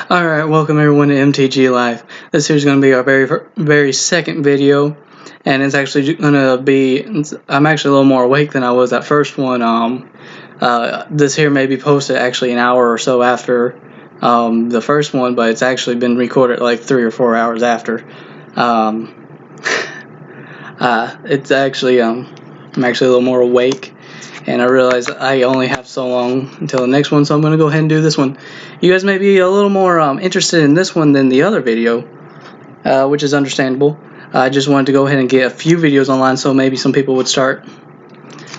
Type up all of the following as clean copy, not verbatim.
Alright, welcome everyone to MTG Live. This here's going to be our very second video, and it's actually going to be, I'm actually a little more awake than I was that first one. This here may be posted actually an hour or so after the first one, but it's actually been recorded like 3 or 4 hours after. It's actually, I'm actually a little more awake. And I realize I only have so long until the next one, so I'm going to go ahead and do this one. You guys may be a little more interested in this one than the other video, which is understandable. I just wanted to go ahead and get a few videos online so maybe some people would start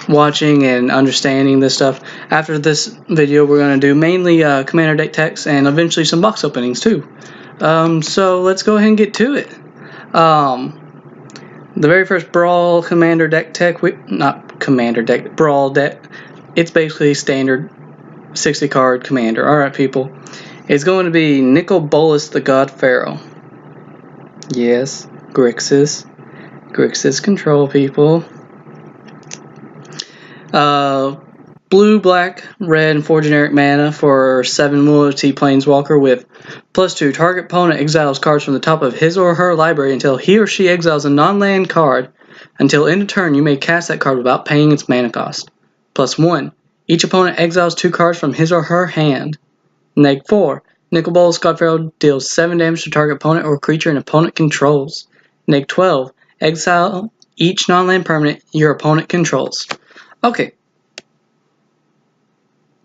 watching and understanding this stuff. After this video, we're going to do mainly commander deck techs and eventually some box openings too. So let's go ahead and get to it. The very first Brawl commander deck tech, Brawl deck, it's basically standard 60 card commander. Alright people, it's going to be Bolas the God Pharaoh. Yes, Grixis control people. Blue, black, red, and 4 generic mana for 7 loyalty planeswalker with +2. Target opponent exiles cards from the top of his or her library until he or she exiles a non-land card. Until end of turn, you may cast that card without paying its mana cost. +1. Each opponent exiles 2 cards from his or her hand. -4. Bolas God Pharaoh deals 7 damage to target opponent or creature an opponent controls. -12. Exile each non-land permanent your opponent controls. Okay.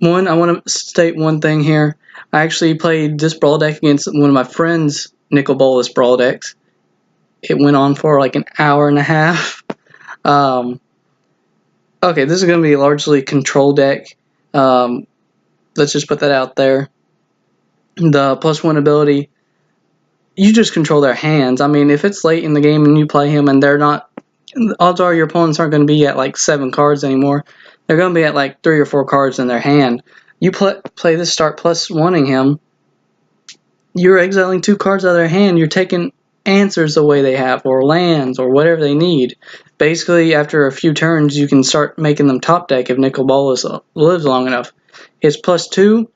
I want to state one thing here. I actually played this Brawl deck against one of my friends' Bolas Brawl decks. It went on for like an hour and a half. Okay, this is going to be a largely control deck. Let's just put that out there. The +1 ability, you just control their hands. I mean, if it's late in the game and you play him and they're not, odds are your opponents aren't going to be at like 7 cards anymore. They're going to be at like 3 or 4 cards in their hand. You play this start +1ing him. You're exiling 2 cards out of their hand. You're taking answers the way they have, or lands, or whatever they need. Basically, after a few turns, you can start making them top deck if Bolas lives long enough. His +2,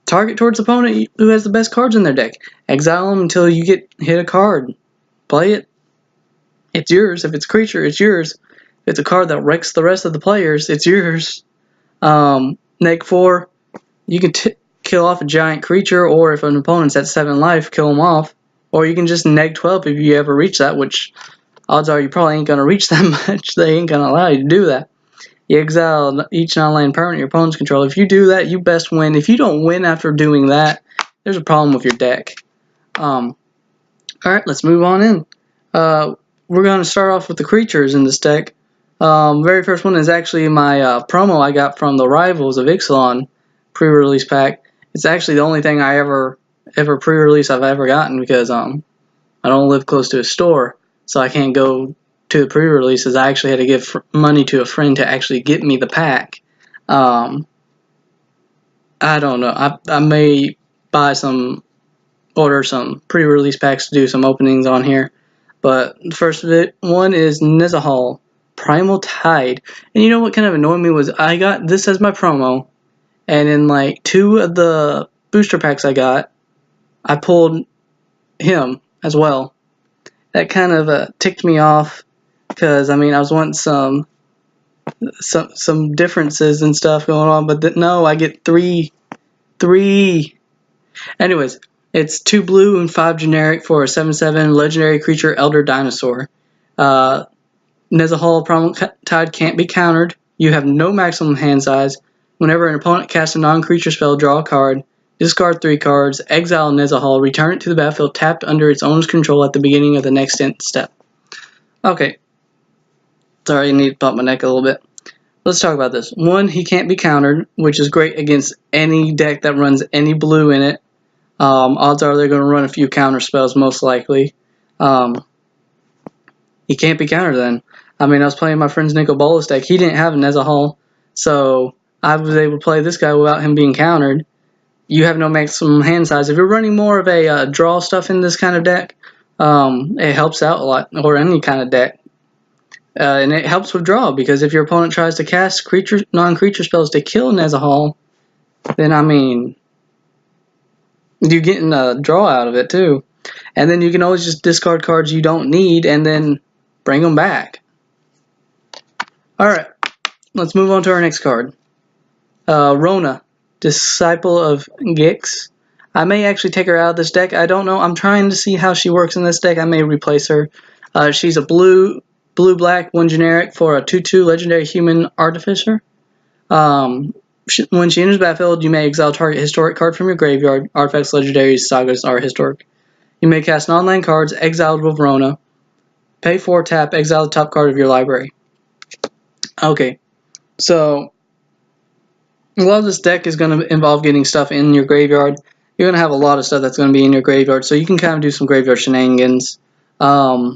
target towards the opponent who has the best cards in their deck. Exile them until you hit a card. Play it. It's yours. If it's a creature, it's yours. If it's a card that wrecks the rest of the players, it's yours. -4, you can kill off a giant creature, or if an opponent's at 7 life, kill them off. Or you can just -12 if you ever reach that, which odds are you probably ain't going to reach that much. They ain't going to allow you to do that. You exile each non-land permanent your opponent's control. If you do that, you best win. If you don't win after doing that, there's a problem with your deck. Alright, let's move on in. We're going to start off with the creatures in this deck. Very first one is actually my promo I got from the Rivals of Ixalan pre-release pack. It's actually the only thing I ever pre-release I've ever gotten, because I don't live close to a store, so I can't go to the pre-releases. I actually had to give money to a friend to actually get me the pack. I don't know. I may order some pre-release packs to do some openings on here. But the first one is Nezahal, Primal Tide. And you know what kind of annoyed me was I got this as my promo, and in like 2 of the booster packs I got, I pulled him as well. That kind of ticked me off, because I mean I was wanting some differences and stuff going on, but no, I get three. Anyways, it's 2 blue and 5 generic for a 7/7 legendary creature, Elder Dinosaur. Nezahal Primal Tide can't be countered. You have no maximum hand size. Whenever an opponent casts a non-creature spell, draw a card. Discard 3 cards, exile Nezahal, return it to the battlefield tapped under its owner's control at the beginning of the next step. Okay. Sorry, I need to bump my neck a little bit. Let's talk about this. 1, he can't be countered, which is great against any deck that runs any blue in it. Odds are they're going to run a few counter spells, most likely. He can't be countered then. I mean, I was playing my friend's Bolas deck. He didn't have a Nezahal, so I was able to play this guy without him being countered. You have no maximum hand size. If you're running more of a draw stuff in this kind of deck, it helps out a lot, or any kind of deck. And it helps with draw, because if your opponent tries to cast non-creature spells to kill Nezahal, then I mean, You're getting a draw out of it too. And then you can always just discard cards you don't need and then bring them back. Alright, let's move on to our next card. Rona, Disciple of Gix. I may actually take her out of this deck. I don't know. I'm trying to see how she works in this deck. I may replace her. She's a blue-black, 1 generic for a 2/2 legendary human artificer. When she enters the battlefield, you may exile target historic card from your graveyard. Artifacts, legendaries, sagas are historic. You may cast non-land cards exiled with Rona. Pay 4, tap, exile the top card of your library. Okay, so a lot of this deck is going to involve getting stuff in your graveyard. You're going to have a lot of stuff that's going to be in your graveyard, so you can kind of do some graveyard shenanigans. I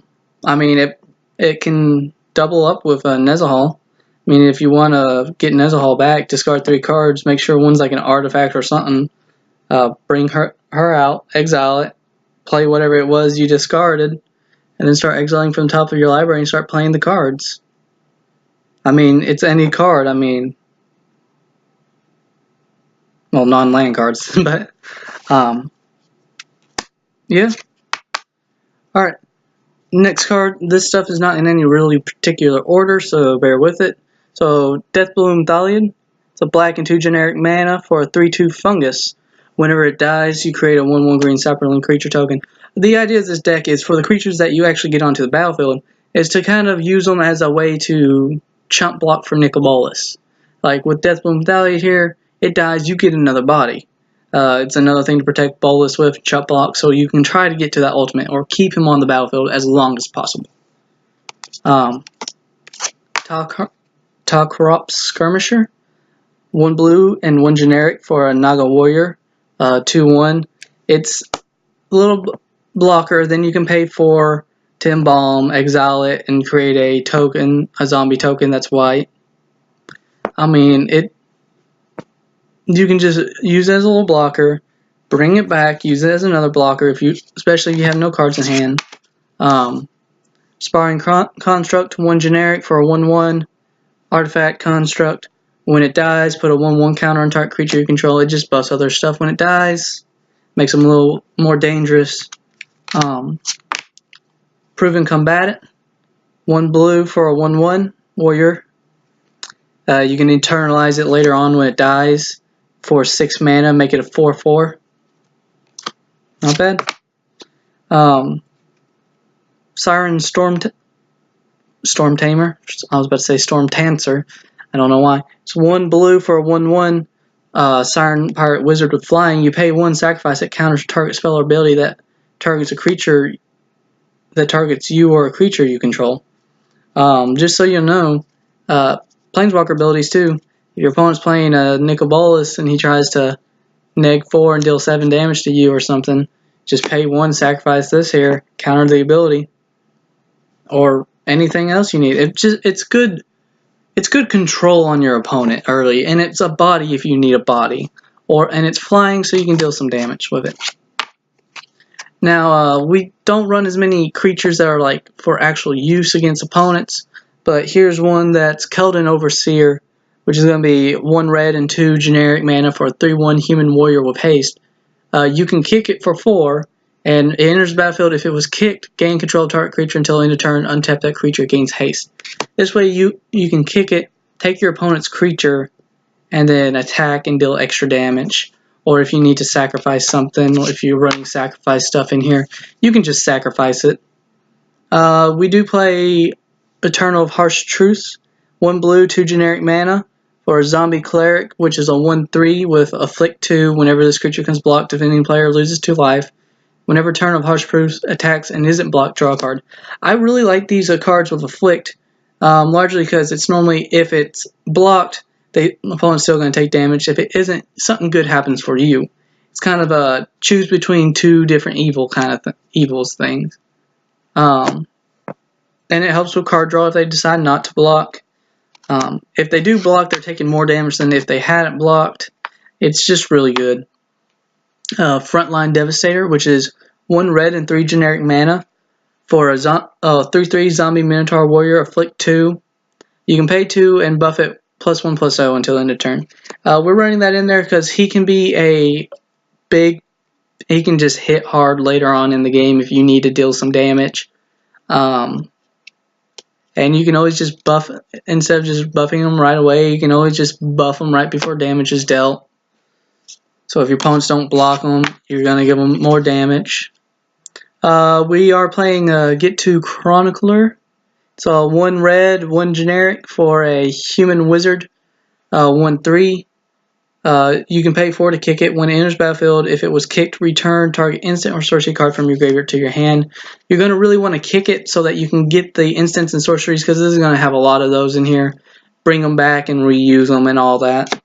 mean, it can double up with a Nezahal. I mean, if you want to get Nezahal back, discard 3 cards, make sure one's like an artifact or something. Bring her out, exile it, play whatever it was you discarded, and then start exiling from the top of your library and start playing the cards. I mean, it's any card. I mean, well, non-land cards, but yeah. Alright, next card. This stuff is not in any really particular order, so bear with it. So, Deathbloom Thaliad. It's a black and 2 generic mana for a 3/2 fungus. Whenever it dies, you create a 1/1 green saproling creature token. The idea of this deck is for the creatures that you actually get onto the battlefield, is to kind of use them as a way to chump block for Nicol Bolas. Like with Deathbloom Thaliad here, it dies, you get another body. It's another thing to protect Bolas with, chump block, so you can try to get to that ultimate or keep him on the battlefield as long as possible. Talkrops Skirmisher. 1 blue and 1 generic for a Naga Warrior. 2/1. It's a little blocker, then you can pay for to embalm, exile it, and create a token, a zombie token that's white. I mean, you can just use it as a little blocker, bring it back, use it as another blocker, especially if you have no cards in hand. Sparring Construct, 1 generic for a 1/1 artifact construct. When it dies, put a 1/1 counter on target creature you control. It just buffs other stuff when it dies, makes them a little more dangerous. Proven Combatant, 1 blue for a 1/1 warrior. You can internalize it later on when it dies for 6 mana, make it a 4/4. Not bad. Siren Storm Tamer. I was about to say Storm Tancer. I don't know why. It's 1 blue for a 1/1 Siren Pirate Wizard with flying. You pay 1, sacrifice it, counters target spell or ability that targets a creature that targets you or a creature you control. Just so you know, Planeswalker abilities too. If your opponent's playing a Nicol Bolas and he tries to neg 4 and deal 7 damage to you or something, just pay 1, sacrifice this here, counter the ability, or anything else you need. It's good control on your opponent early, and it's a body if you need a body, and it's flying so you can deal some damage with it. Now, we don't run as many creatures that are like for actual use against opponents, but here's one that's Keldon Overseer, which is going to be 1 red and 2 generic mana for a 3/1 human warrior with haste. You can kick it for 4, and it enters the battlefield. If it was kicked, gain control of target creature until end of turn, untap that creature, gains haste. This way you can kick it, take your opponent's creature, and then attack and deal extra damage. Or if you need to sacrifice something, or if you're running sacrifice stuff in here, you can just sacrifice it. We do play Eternal of Harsh Truce, 1 blue, 2 generic mana for a zombie cleric, which is a 1/3 with Afflict 2. Whenever this creature comes blocked, defending player loses 2 life. Whenever Eternal of Harsh Truce attacks and isn't blocked, draw a card. I really like these cards with Afflict, largely because it's normally, if it's blocked, the opponent's still going to take damage. If it isn't, something good happens for you. It's kind of a choose between 2 different evils things. And it helps with card draw if they decide not to block. If they do block, they're taking more damage than if they hadn't blocked. It's just really good. Frontline Devastator, which is 1 red and 3 generic mana for a 3/3 zombie Minotaur Warrior, Afflict 2. You can pay 2 and buff it +1/+0 until end of turn. We're running that in there because he can be a big he can just hit hard later on in the game if you need to deal some damage. And you can always just buff, instead of just buffing them right away, you can always just buff them right before damage is dealt. So if your opponents don't block them, you're going to give them more damage. We are playing Get to Chronicler. So 1 red, 1 generic for a human wizard, 1/3. You can pay 4 to kick it. When it enters battlefield, if it was kicked, return target instant or sorcery card from your graveyard to your hand. You're going to really want to kick it so that you can get the instants and sorceries, because this is going to have a lot of those in here. Bring them back and reuse them and all that.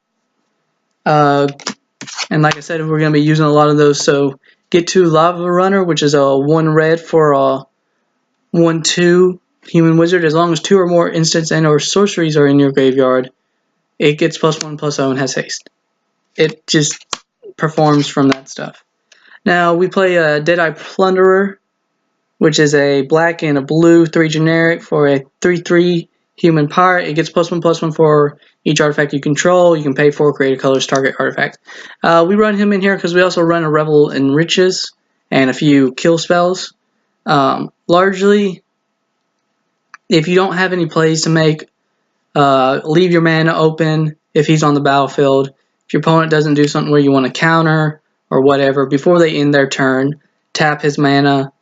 And like I said, we're going to be using a lot of those. So Get to Lava Runner, which is a 1 red for a 1/2 human wizard. As long as 2 or more instants and or sorceries are in your graveyard, it gets +1/+0 and has haste. It just performs from that stuff. Now we play a Deadeye Plunderer, which is a black and a blue 3 generic for a 3/3 human pirate. It gets +1/+1 for each artifact you control. You can pay 4, create a colorless target artifact. We run him in here because we also run a Revel in Riches and a few kill spells. Largely, if you don't have any plays to make, leave your mana open if he's on the battlefield. If your opponent doesn't do something where you want to counter or whatever, before they end their turn, tap his mana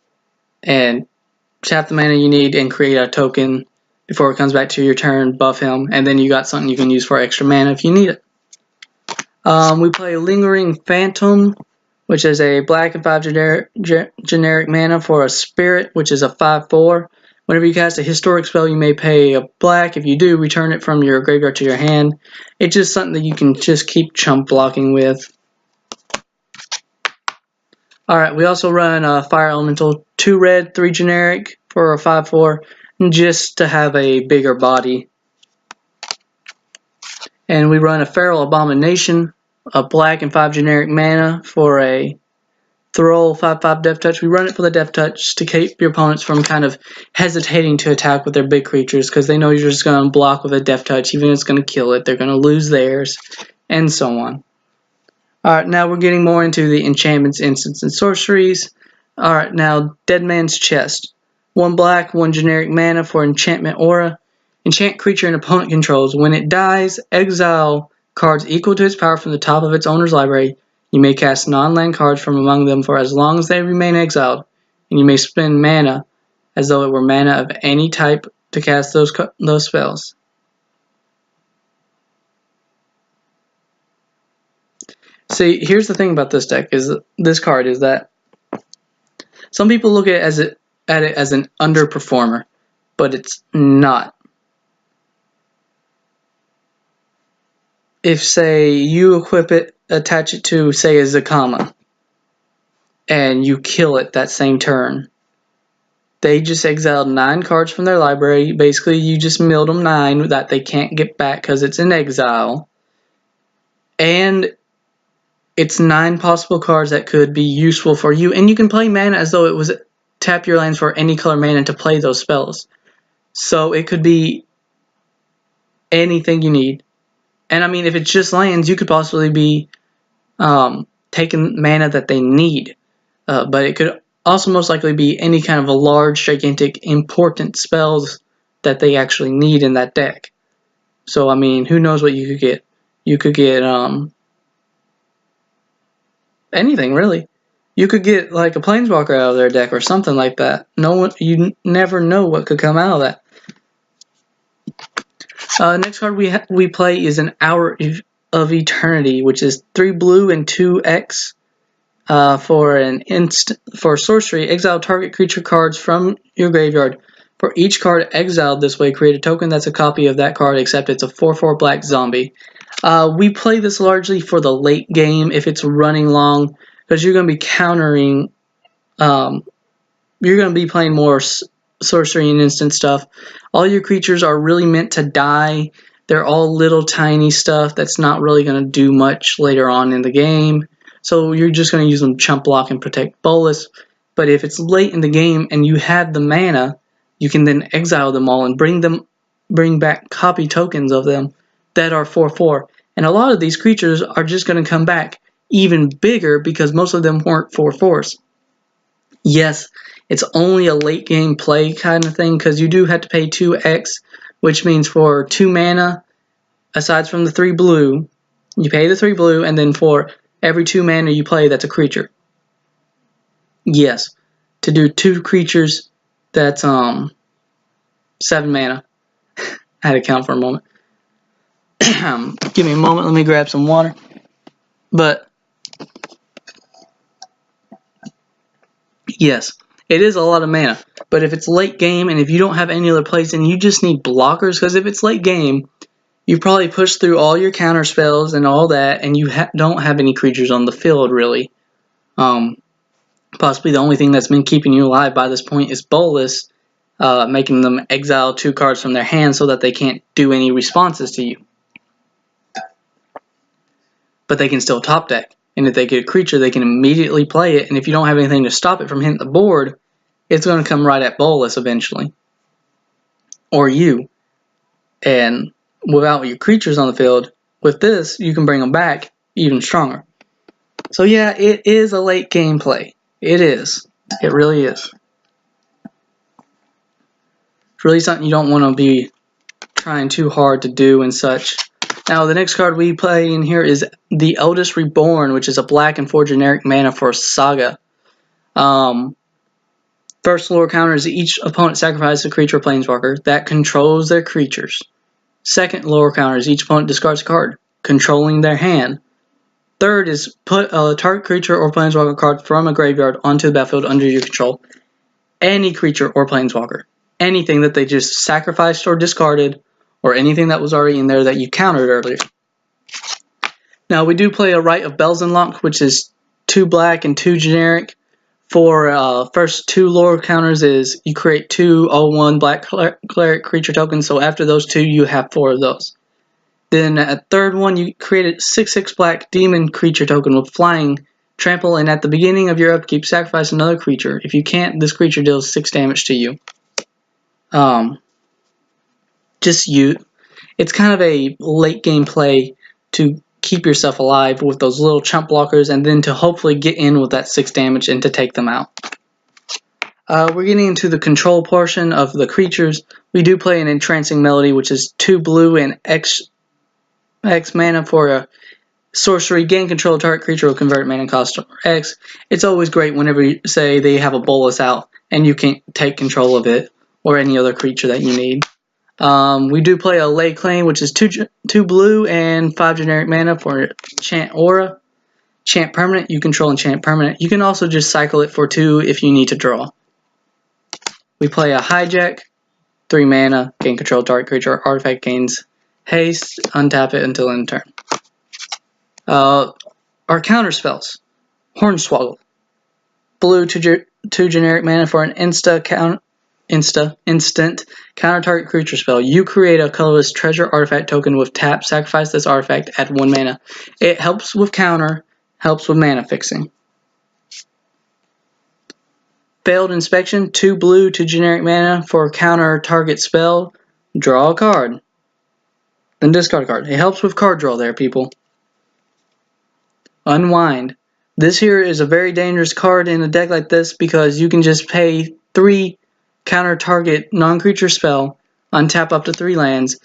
and tap the mana you need and create a token before it comes back to your turn, buff him, and then you got something you can use for extra mana if you need it. We play Lingering Phantom, which is a black and 5 generic mana for a spirit, which is a 5/4. Whenever you cast a historic spell, you may pay a black. If you do, return it from your graveyard to your hand. It's just something that you can just keep chump blocking with. Alright, we also run a Fire Elemental, 2 red, 3 generic for a 5/4, just to have a bigger body. And we run a Feral Abomination, a black and 5 generic mana for a Thrall 5/5 Death Touch. We run it for the Death Touch to keep your opponents from kind of hesitating to attack with their big creatures, because they know you're just going to block with a Death Touch. Even if it's going to kill it, they're going to lose theirs, and so on. Alright, now we're getting more into the enchantments, instants, and sorceries. Alright, now Dead Man's Chest. 1 black, 1 generic mana for Enchantment Aura. Enchant creature an opponent controls. When it dies, exile cards equal to its power from the top of its owner's library. You may cast non-land cards from among them for as long as they remain exiled, and you may spend mana as though it were mana of any type to cast those spells. See, here's the thing about this deck, is this card is that some people look at it as an underperformer, but it's not. If, say, you equip it, attach it to, say, a Zakama, and you kill it that same turn, they just exiled 9 cards from their library. Basically, you just milled them 9 that they can't get back because it's in exile. And it's 9 possible cards that could be useful for you. And you can play mana as though it was tap your lands for any color mana to play those spells. So it could be anything you need. And I mean, if it's just lands, you could possibly be taking mana that they need. But it could also most likely be any kind of a large, gigantic, important spells that they actually need in that deck. So, I mean, who knows what you could get. You could get anything, really. You could get like a Planeswalker out of their deck or something like that. You never know what could come out of that. Next card we play is an Hour of Eternity, which is 3 blue and 2 X for sorcery. Exile target creature cards from your graveyard. For each card exiled this way, create a token that's a copy of that card, except it's a 4/4 black zombie. We play this largely for the late game if it's running long, because you're going to be countering. You're going to be playing more sorcery and instant stuff. All your creatures are really meant to die. They're all little tiny stuff that's not really going to do much later on in the game. So you're just going to use them chump block and protect Bolas. But if it's late in the game and you have the mana, you can then exile them all and bring back copy tokens of them that are 4/4. And a lot of these creatures are just going to come back even bigger because most of them weren't 4/4s. Yes, it's only a late game play kind of thing because you do have to pay 2x, which means for 2 mana, aside from the 3 blue, you pay the 3 blue, and then for every 2 mana you play, that's a creature. Yes, to do 2 creatures, that's 7 mana. I had to count for a moment. Give me a moment, let me grab some water. But yes, it is a lot of mana. But if it's late game and if you don't have any other plays, then you just need blockers. Because if it's late game, you probably push through all your counter spells and all that, and you don't have any creatures on the field really. Possibly the only thing that's been keeping you alive by this point is Bolas, making them exile 2 cards from their hand so that they can't do any responses to you. But they can still top deck. And if they get a creature, they can immediately play it. And if you don't have anything to stop it from hitting the board, it's going to come right at Bolas eventually. Or you. And without your creatures on the field, with this, you can bring them back even stronger. So yeah, it is a late game play. It is. It really is. It's really something you don't want to be trying too hard to do and such. Now, the next card we play in here is the Eldest Reborn, which is a black and 4 generic mana for Saga. First lore counter is each opponent sacrifices a creature or planeswalker that controls their creatures. Second lore counter is each opponent discards a card, controlling their hand. Third is put a target creature or planeswalker card from a graveyard onto the battlefield under your control. Any creature or planeswalker. Anything that they just sacrificed or discarded, or anything that was already in there that you countered earlier. Now, we do play a Rite of Belzenlok, which is 2 black and 2 generic. For first 2 lore counters is you create 2 all-1 black cleric creature tokens, so after those 2 you have 4 of those. Then at third one you create a 6/6 black demon creature token with flying, trample, and at the beginning of your upkeep sacrifice another creature. If you can't, this creature deals 6 damage to you. It's kind of a late game play to keep yourself alive with those little chump blockers, and then to hopefully get in with that 6 damage and to take them out. We're getting into the control portion of the creatures. We do play an Entrancing Melody, which is 2 blue and X mana for a sorcery. Gain control of target creature will convert mana cost to X. It's always great whenever you say they have a Bolas out and you can take control of it or any other creature that you need. We do play a Lay Claim, which is 2 blue and 5 generic mana for Chant Aura. Chant permanent, you control enchant permanent. You can also just cycle it for 2 if you need to draw. We play a Hijack, 3 mana, gain control of target creature or artifact, gains haste, untap it until end turn. Our counter spells. Hornswoggle. Blue, 2 generic mana for an instant counter target creature spell. You create a colorless treasure artifact token with tap, sacrifice this artifact, add 1 mana. It helps with counter, helps with mana fixing. Failed Inspection, 2 blue, 2 generic mana for counter target spell. Draw a card. Then discard a card. It helps with card draw there, people. Unwind. This here is a very dangerous card in a deck like this because you can just pay 3 counter target non-creature spell, untap up to 3 lands.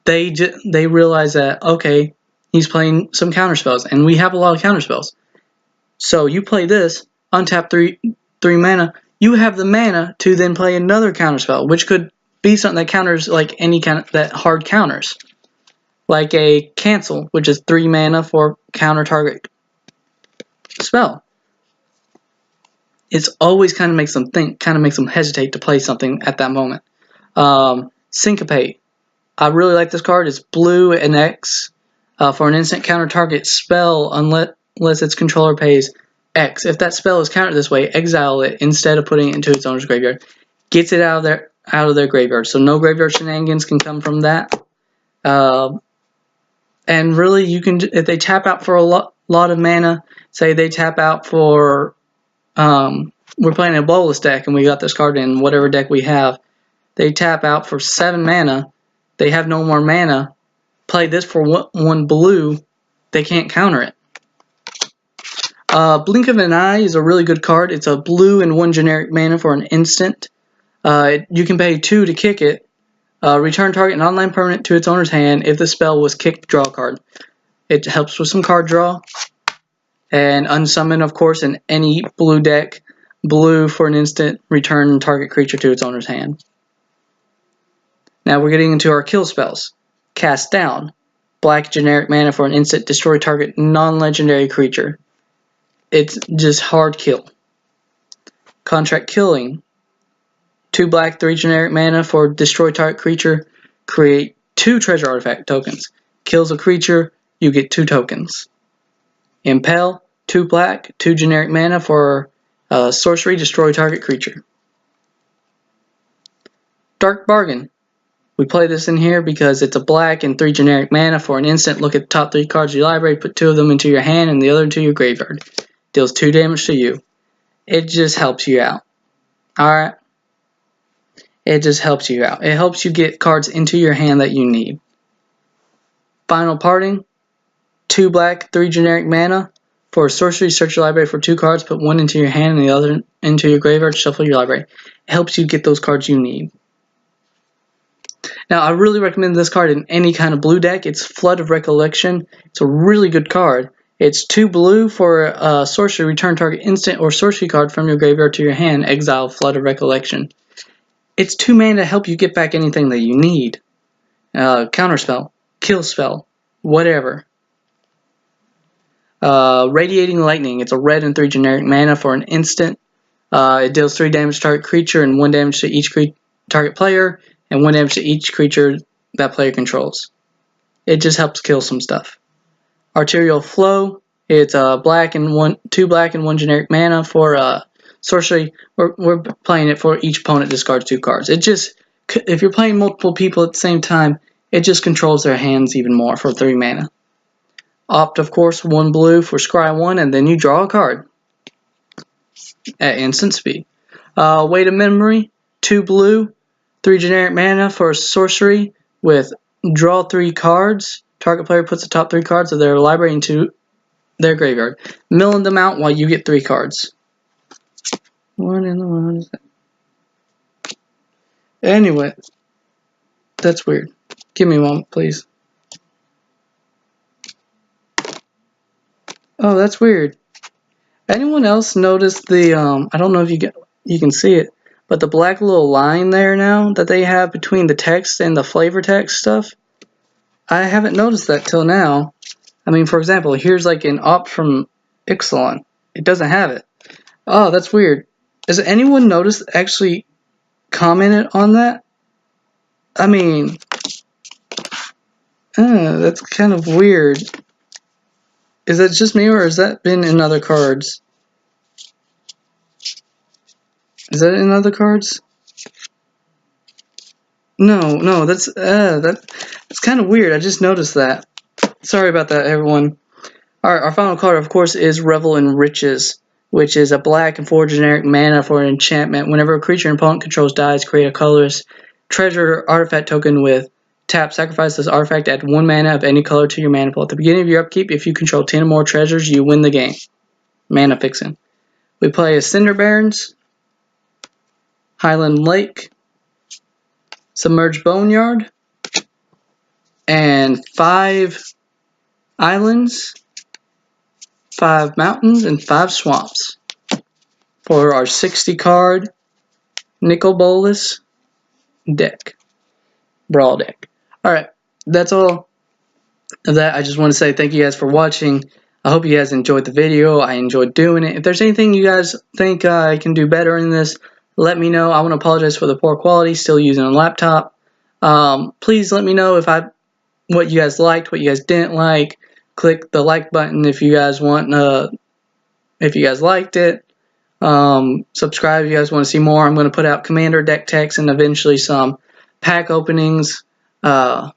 They realize that, okay, he's playing some counter spells, and we have a lot of counter spells. So you play this, untap 3 mana, you have the mana to then play another counter spell, which could be something that counters like any kind of that hard counters. Like a Cancel, which is 3 mana for counter target spell. It's always kind of makes them think, kind of makes them hesitate to play something at that moment. Syncopate. I really like this card. It's blue and X for an instant counter target spell unless its controller pays X. If that spell is countered this way, exile it instead of putting it into its owner's graveyard. Gets it out of their graveyard. So no graveyard shenanigans can come from that. And really, you can, if they tap out for a lot of mana, say they tap out for, we're playing a Bolas deck and we got this card in whatever deck we have. They tap out for 7 mana. They have no more mana. Play this for 1 blue. They can't counter it. Blink of an Eye is a really good card. It's a blue and 1 generic mana for an instant. You can pay 2 to kick it. Return target non-land permanent to its owner's hand. If the spell was kicked, draw a card. It helps with some card draw. And unsummon, of course, in any blue deck. Blue for an instant, return target creature to its owner's hand. Now we're getting into our kill spells. Cast Down. Black generic mana for an instant, destroy target non-legendary creature. It's just hard kill. Contract Killing. 2 black, 3 generic mana for destroy target creature. Create 2 treasure artifact tokens. Kills a creature, you get 2 tokens. Impel. 2 black, 2 generic mana for sorcery, destroy target creature. Dark Bargain. We play this in here because it's a black and 3 generic mana for an instant. Look at the top 3 cards of your library, put 2 of them into your hand and the other into your graveyard. Deals 2 damage to you. It just helps you out. Alright? It just helps you out. It helps you get cards into your hand that you need. Final Parting. 2 black, 3 generic mana. For sorcery, search your library for 2 cards, put 1 into your hand and the other into your graveyard, shuffle your library. It helps you get those cards you need. Now, I really recommend this card in any kind of blue deck. It's Flood of Recollection. It's a really good card. It's 2 blue for sorcery, return target instant or sorcery card from your graveyard to your hand, exile Flood of Recollection. It's 2 mana to help you get back anything that you need. Counterspell, kill spell, whatever. Radiating Lightning. It's a red and 3 generic mana for an instant. It deals 3 damage to target creature and 1 damage to each target player, and 1 damage to each creature that player controls. It just helps kill some stuff. Arterial Flow. It's 2 black and 1 generic mana for sorcery. We're playing it for each opponent discards 2 cards. It just, if you're playing multiple people at the same time, it just controls their hands even more for 3 mana. Opt, of course, 1 blue for scry 1, and then you draw a card at instant speed. Weight of Memory, 2 blue, 3 generic mana for sorcery with draw 3 cards. Target player puts the top 3 cards of their library into their graveyard. Milling them out while you get 3 cards. What in the world is that? Anyway, that's weird. Give me a moment, please. Oh, that's weird. Anyone else notice the I don't know if you can see it, but the black little line there now that they have between the text and the flavor text stuff? I haven't noticed that till now. I mean, for example, here's like an opt from Ixalan. It doesn't have it. Oh, that's weird. Has anyone noticed, actually commented on that? I mean, that's kind of weird. Is that just me, or has that been in other cards? Is that in other cards? No, that's kind of weird. I just noticed that. Sorry about that, everyone. Our final card, of course, is Revel in Riches, which is a black and 4 generic mana for an enchantment. Whenever a creature an opponent controls dies, create a colorless treasure artifact token with tap. Sacrifice this artifact, add 1 mana of any color to your mana pool. At the beginning of your upkeep, if you control 10 or more treasures, you win the game. Mana fixing. We play as Cinder Barrens, Highland Lake, Submerged Boneyard, and 5 islands, 5 mountains, and 5 swamps for our 60 card Nicol Bolas deck, Brawl deck. Alright, that's all of that. I just want to say thank you guys for watching. I hope you guys enjoyed the video. I enjoyed doing it. If there's anything you guys think I can do better in this, let me know. I want to apologize for the poor quality, still using a laptop. Please let me know what you guys liked, what you guys didn't like. Click the like button if you guys want, if you guys liked it. Subscribe if you guys want to see more. I'm going to put out Commander deck techs and eventually some pack openings. Please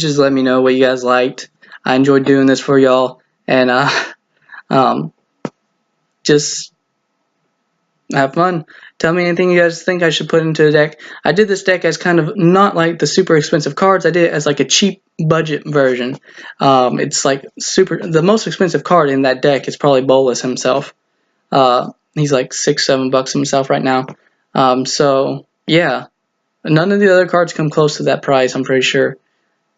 just let me know what you guys liked. I enjoyed doing this for y'all, and have fun. Tell me anything you guys think I should put into the deck. I did this deck as kind of not like the super expensive cards. I did it as like a cheap budget version. It's like the most expensive card in that deck is probably Bolas himself. He's like $6-7 himself right now. So yeah, none of the other cards come close to that price, I'm pretty sure.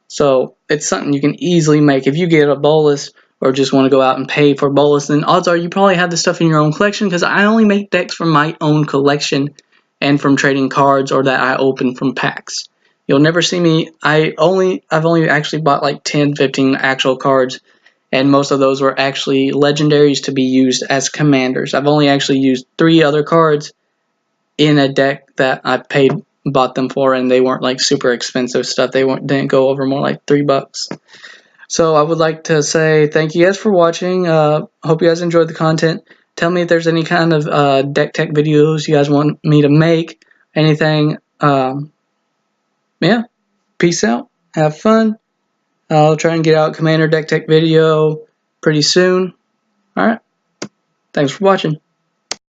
So it's something you can easily make. If you get a Bolas or just want to go out and pay for Bolas, then odds are you probably have the stuff in your own collection, because I only make decks from my own collection and from trading cards or that I open from packs. You'll never see me. I've only actually bought like 10-15 actual cards, and most of those were actually legendaries to be used as commanders. I've only actually used 3 other cards in a deck that I bought them for, and they weren't like super expensive stuff. They didn't go over more like $3. So I would like to say thank you guys for watching. Hope you guys enjoyed the content. Tell me if there's any kind of deck tech videos you guys want me to make. Anything. Yeah. Peace out. Have fun. I'll try and get out Commander deck tech video pretty soon. Alright. Thanks for watching.